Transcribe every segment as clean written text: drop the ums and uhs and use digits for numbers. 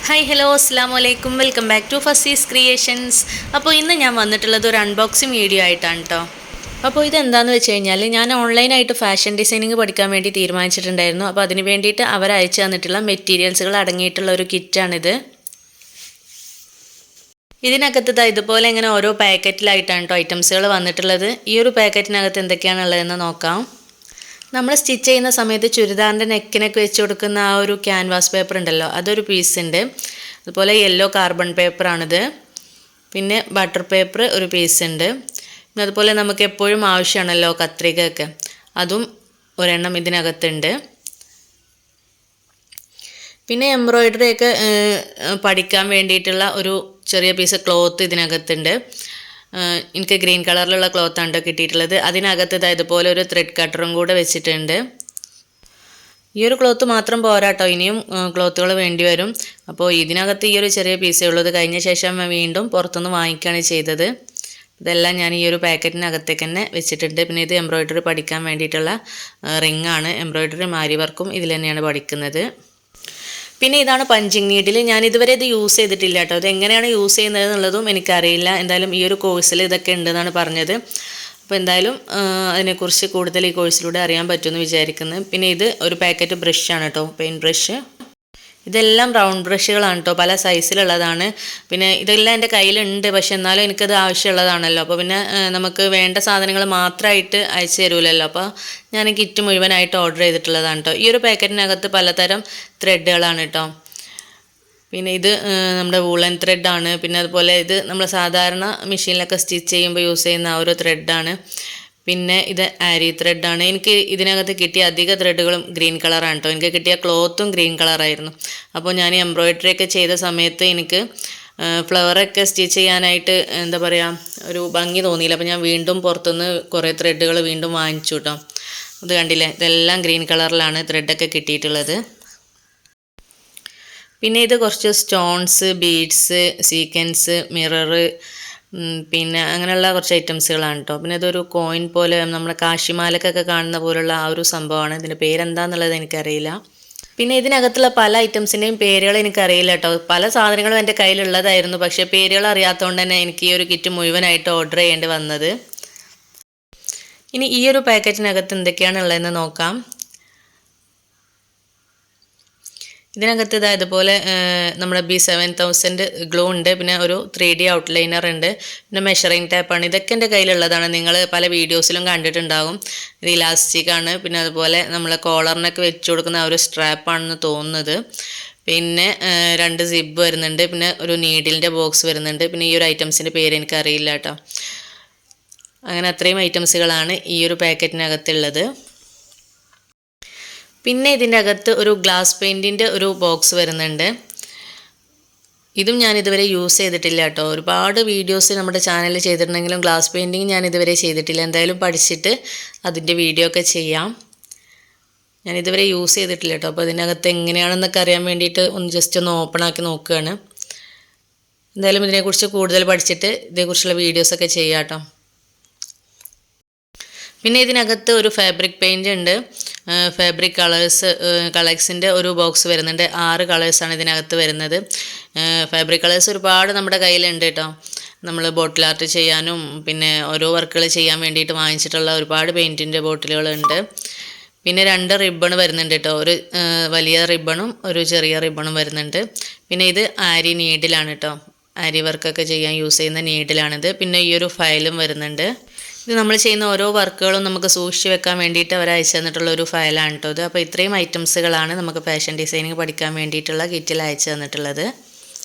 Hi hello അസ്സാം വലൈക്കും welcome back to Fazees creations. അപ്പോൾ ഇന്ന് ഞാൻ വന്നിട്ടുള്ളത് ഒരു അൺബോക്സിങ് വീഡിയോ ആയിട്ടാണ് കേട്ടോ. അപ്പോൾ ഇതെന്താണെന്ന് വെച്ച് കഴിഞ്ഞാൽ ഞാൻ ഓൺലൈനായിട്ട് ഫാഷൻ ഡിസൈനിങ് പഠിക്കാൻ വേണ്ടി തീരുമാനിച്ചിട്ടുണ്ടായിരുന്നു. അപ്പോൾ അതിന് വേണ്ടിയിട്ട് അവർ അയച്ചു തന്നിട്ടുള്ള മെറ്റീരിയൽസുകൾ അടങ്ങിയിട്ടുള്ള ഒരു കിറ്റാണിത്. ഇതിനകത്ത് ഇതുപോലെ ഇങ്ങനെ ഓരോ പാക്കറ്റിലായിട്ടാണ് കേട്ടോ ഐറ്റംസുകൾ വന്നിട്ടുള്ളത്. ഈ ഒരു പാക്കറ്റിനകത്ത് എന്തൊക്കെയാണുള്ളതെന്ന് നോക്കാം. നമ്മൾ സ്റ്റിച്ച് ചെയ്യുന്ന സമയത്ത് ചുരിദാറിൻ്റെ നെക്കിനൊക്കെ വെച്ച് കൊടുക്കുന്ന ആ ഒരു ക്യാൻവാസ് പേപ്പർ ഉണ്ടല്ലോ, അതൊരു പീസ് ഉണ്ട്. അതുപോലെ യെല്ലോ കാർബൺ പേപ്പറാണിത്. പിന്നെ ബട്ടർ പേപ്പർ ഒരു പീസ് ഉണ്ട്. പിന്നെ അതുപോലെ നമുക്ക് എപ്പോഴും ആവശ്യമാണല്ലോ കത്രികയൊക്കെ, അതും ഒരെണ്ണം ഇതിനകത്തുണ്ട്. പിന്നെ എംബ്രോയിഡറി ഒക്കെ പഠിക്കാൻ വേണ്ടിയിട്ടുള്ള ഒരു ചെറിയ പീസ് ക്ലോത്ത് ഇതിനകത്തുണ്ട്. എനിക്ക് ഗ്രീൻ കളറിലുള്ള ക്ലോത്താണ് കേട്ടോ കിട്ടിയിട്ടുള്ളത്. അതിനകത്ത് ഇതുപോലെ ഒരു ത്രെഡ് കട്ടറും കൂടെ വെച്ചിട്ടുണ്ട്. ഈ ഒരു ക്ലോത്ത് മാത്രം പോരാ കേട്ടോ, ഇനിയും ക്ലോത്തുകൾ വേണ്ടി വരും. അപ്പോൾ ഇതിനകത്ത് ഈ ഒരു ചെറിയ പീസേ ഉള്ളത്. കഴിഞ്ഞ ശേഷം വീണ്ടും പുറത്തുനിന്ന് വാങ്ങിക്കുകയാണ് ചെയ്തത്. ഇതെല്ലാം ഞാൻ ഈ ഒരു പാക്കറ്റിനകത്തേക്ക് തന്നെ വെച്ചിട്ടുണ്ട്. പിന്നെ ഇത് എംബ്രോയിഡറി പഠിക്കാൻ വേണ്ടിയിട്ടുള്ള റിങ്ങാണ്. എംബ്രോയിഡറി മാരി വർക്കും ഇതിൽ തന്നെയാണ് പഠിക്കുന്നത്. പിന്നെ ഇതാണ് പഞ്ചിങ് നീഡിൽ. ഞാൻ ഇതുവരെ ഇത് യൂസ് ചെയ്തിട്ടില്ല കേട്ടോ. ഇത് എങ്ങനെയാണ് യൂസ് ചെയ്യുന്നത് എന്നുള്ളതും എനിക്കറിയില്ല. എന്തായാലും ഈ ഒരു കോഴ്സിൽ ഇതൊക്കെ ഉണ്ടെന്നാണ് പറഞ്ഞത്. അപ്പോൾ എന്തായാലും അതിനെക്കുറിച്ച് കൂടുതൽ ഈ കോഴ്സിലൂടെ അറിയാൻ പറ്റുമെന്ന് വിചാരിക്കുന്നത്. പിന്നെ ഇത് ഒരു പാക്കറ്റ് ബ്രഷാണ് കേട്ടോ, പെയിൻറ്റ് ബ്രഷ്. ഇതെല്ലാം റൗണ്ട് ബ്രഷുകളാണ് കേട്ടോ, പല സൈസിലുള്ളതാണ്. പിന്നെ ഇതെല്ലാം എൻ്റെ കയ്യിലുണ്ട്, പക്ഷെ എന്നാലും എനിക്കത് ആവശ്യമുള്ളതാണല്ലോ. അപ്പോൾ പിന്നെ നമുക്ക് വേണ്ട സാധനങ്ങൾ മാത്രമായിട്ട് അയച്ചു തരുമല്ലോ. അപ്പോൾ ഞാൻ കിറ്റ് മുഴുവനായിട്ട് ഓർഡർ ചെയ്തിട്ടുള്ളതാണ് കേട്ടോ. ഈ ഒരു പാക്കറ്റിനകത്ത് പലതരം ത്രെഡുകളാണ് കേട്ടോ. പിന്നെ ഇത് നമ്മുടെ വൂളൻ ത്രെഡാണ്. പിന്നെ അതുപോലെ ഇത് നമ്മൾ സാധാരണ മെഷീനിലൊക്കെ സ്റ്റിച്ച് ചെയ്യുമ്പോൾ യൂസ് ചെയ്യുന്ന ആ ഒരു ത്രെഡാണ്. പിന്നെ ഇത് ആരി ത്രെഡാണ്. എനിക്ക് ഇതിനകത്ത് കിട്ടിയ അധിക ത്രെഡുകളും ഗ്രീൻ കളറാണ് കേട്ടോ. എനിക്ക് കിട്ടിയ ക്ലോത്തും ഗ്രീൻ കളറായിരുന്നു. അപ്പോൾ ഞാൻ എംബ്രോയിഡറി ഒക്കെ ചെയ്ത സമയത്ത് എനിക്ക് ഫ്ലവറൊക്കെ സ്റ്റിച്ച് ചെയ്യാനായിട്ട് എന്താ പറയുക, ഒരു ഭംഗി തോന്നിയില്ല. അപ്പോൾ ഞാൻ വീണ്ടും പുറത്തുനിന്ന് കുറേ ത്രെഡുകൾ വീണ്ടും വാങ്ങിച്ചു കേട്ടോ. ഇത് കണ്ടില്ലേ, ഇതെല്ലാം ഗ്രീൻ കളറിലാണ് ത്രെഡൊക്കെ കിട്ടിയിട്ടുള്ളത്. പിന്നെ ഇത് കുറച്ച് സ്റ്റോൺസ്, ബീഡ്സ്, സീക്വൻസ്, മിറർ, പിന്നെ അങ്ങനെയുള്ള കുറച്ച് ഐറ്റംസുകളാണ് കേട്ടോ. പിന്നെ ഇതൊരു കോയിൻ പോലെ നമ്മുടെ കാശിമാലക്കൊക്കെ കാണുന്ന പോലുള്ള ആ ഒരു സംഭവമാണ്. ഇതിൻ്റെ പേരെന്താണെന്നുള്ളത് എനിക്കറിയില്ല. പിന്നെ ഇതിനകത്തുള്ള പല ഐറ്റംസിൻ്റെയും പേരുകൾ എനിക്കറിയില്ല കേട്ടോ. പല സാധനങ്ങളും എൻ്റെ കയ്യിലുള്ളതായിരുന്നു, പക്ഷേ പേരുകൾ അറിയാത്തതുകൊണ്ട് തന്നെ എനിക്ക് ഈ ഒരു കിറ്റ് മുഴുവനായിട്ട് ഓർഡർ ചെയ്യേണ്ടി വന്നത്. ഇനി ഈ ഒരു പാക്കറ്റിനകത്ത് എന്തൊക്കെയാണ് ഉള്ളതെന്ന് നോക്കാം. ഇതിനകത്ത് ഇതുപോലെ നമ്മുടെ B7000 ഗ്ലൂ ഉണ്ട്. പിന്നെ ഒരു 3D ഔട്ട്ലൈനർ ഉണ്ട്. പിന്നെ മെഷറിങ് ടേപ്പാണ്. ഇതൊക്കെ എൻ്റെ കയ്യിലുള്ളതാണ്. നിങ്ങൾ പല വീഡിയോസിലും കണ്ടിട്ടുണ്ടാകും. ഇത് ഇലാസ്റ്റിക്കാണ്. പിന്നെ അതുപോലെ നമ്മൾ കോളറിനൊക്കെ വെച്ച് കൊടുക്കുന്ന ആ ഒരു സ്ട്രാപ്പാണെന്ന് തോന്നുന്നത്. പിന്നെ 2 സിബ് വരുന്നുണ്ട്. പിന്നെ ഒരു നീഡിലിൻ്റെ ബോക്സ് വരുന്നുണ്ട്. പിന്നെ ഈ ഒരു ഐറ്റംസിൻ്റെ പേര് എനിക്കറിയില്ല കേട്ടോ. അങ്ങനെ അത്രയും ഐറ്റംസുകളാണ് ഈ ഒരു പാക്കറ്റിനകത്തുള്ളത്. പിന്നെ ഇതിൻ്റെ അകത്ത് ഒരു ഗ്ലാസ് പെയിൻറ്റിൻ്റെ ഒരു ബോക്സ് വരുന്നുണ്ട്. ഇതും ഞാൻ ഇതുവരെ യൂസ് ചെയ്തിട്ടില്ല കേട്ടോ. ഒരുപാട് വീഡിയോസ് നമ്മുടെ ചാനലിൽ ചെയ്തിട്ടുണ്ടെങ്കിലും ഗ്ലാസ് പെയിൻറ്റിങ് ഞാൻ ഇതുവരെ ചെയ്തിട്ടില്ല. എന്തായാലും പഠിച്ചിട്ട് അതിൻ്റെ വീഡിയോ ഒക്കെ ചെയ്യാം. ഞാൻ ഇതുവരെ യൂസ് ചെയ്തിട്ടില്ല കേട്ടോ. അപ്പോൾ ഇതിനകത്ത് എങ്ങനെയാണെന്നൊക്കെ അറിയാൻ വേണ്ടിയിട്ട് ജസ്റ്റ് ഒന്ന് ഓപ്പൺ ആക്കി നോക്കുകയാണ്. എന്തായാലും ഇതിനെക്കുറിച്ച് കൂടുതൽ പഠിച്ചിട്ട് ഇതേക്കുറിച്ചുള്ള വീഡിയോസൊക്കെ ചെയ്യാം കേട്ടോ. പിന്നെ ഇതിനകത്ത് ഒരു ഫാബ്രിക് പെയിൻറ് ഉണ്ട്. ഫാബ്രിക് കളേഴ്സിൻ്റെ ഒരു ബോക്സ് വരുന്നുണ്ട്. 6 കളേഴ്സാണ് ഇതിനകത്ത് വരുന്നത്. ഫാബ്രിക് കളേഴ്സ് ഒരുപാട് നമ്മുടെ കയ്യിലുണ്ട് കേട്ടോ. നമ്മൾ ബോട്ടിൽ ആർട്ട് ചെയ്യാനും പിന്നെ ഓരോ വർക്കുകൾ ചെയ്യാൻ വേണ്ടിയിട്ട് വാങ്ങിച്ചിട്ടുള്ള ഒരുപാട് പെയിൻറ്റിൻ്റെ ബോട്ടിലുകളുണ്ട്. പിന്നെ 2 റിബൺ വരുന്നുണ്ട് കേട്ടോ. ഒരു വലിയ റിബണും ഒരു ചെറിയ റിബണും വരുന്നുണ്ട്. പിന്നെ ഇത് ആരി നീഡിലാണ് കേട്ടോ. ആരി വർക്കൊക്കെ ചെയ്യാൻ യൂസ് ചെയ്യുന്ന നീഡിലാണിത്. പിന്നെ ഈ ഒരു ഫയലും വരുന്നുണ്ട്. ഇത് നമ്മൾ ചെയ്യുന്ന ഓരോ വർക്കുകളും നമുക്ക് സൂക്ഷിച്ച് വെക്കാൻ വേണ്ടിയിട്ട് അവർ അയച്ചു തന്നിട്ടുള്ള ഒരു ഫയലാണ് കേട്ടോ ഇത്. അപ്പോൾ ഇത്രയും ഐറ്റംസുകളാണ് നമുക്ക് ഫാഷൻ ഡിസൈനിങ് പഠിക്കാൻ വേണ്ടിയിട്ടുള്ള കിറ്റിൽ അയച്ചു തന്നിട്ടുള്ളത്.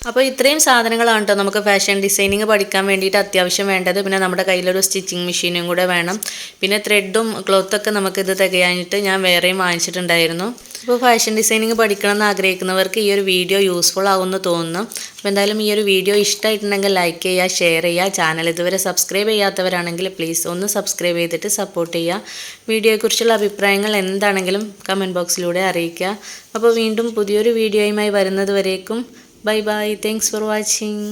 അപ്പോൾ ഇത്രയും സാധനങ്ങളാണ് കേട്ടോ നമുക്ക് ഫാഷൻ ഡിസൈനിങ് പഠിക്കാൻ വേണ്ടിയിട്ട് അത്യാവശ്യം വേണ്ടത്. പിന്നെ നമ്മുടെ കയ്യിലൊരു സ്റ്റിച്ചിങ് മെഷീനും കൂടെ വേണം. പിന്നെ ത്രെഡും ക്ലോത്തൊക്കെ നമുക്കിത് തികയാഞ്ഞിട്ട് ഞാൻ വേറെയും വാങ്ങിച്ചിട്ടുണ്ടായിരുന്നു. അപ്പോൾ ഫാഷൻ ഡിസൈനിങ് പഠിക്കണം എന്ന് ആഗ്രഹിക്കുന്നവർക്ക് ഈ ഒരു വീഡിയോ യൂസ്ഫുൾ ആകുമെന്ന് തോന്നുന്നു. അപ്പോൾ എന്തായാലും ഈ ഒരു വീഡിയോ ഇഷ്ടമായിട്ടുണ്ടെങ്കിൽ ലൈക്ക് ചെയ്യുക, ഷെയർ ചെയ്യുക. ചാനൽ ഇതുവരെ സബ്സ്ക്രൈബ് ചെയ്യാത്തവരാണെങ്കിൽ പ്ലീസ് ഒന്ന് സബ്സ്ക്രൈബ് ചെയ്തിട്ട് സപ്പോർട്ട് ചെയ്യുക. വീഡിയോയെക്കുറിച്ചുള്ള അഭിപ്രായങ്ങൾ എന്താണെങ്കിലും കമൻറ്റ് ബോക്സിലൂടെ അറിയിക്കുക. അപ്പോൾ വീണ്ടും പുതിയൊരു വീഡിയോയുമായി വരുന്നത് വരേക്കും bye bye. Thanks for watching.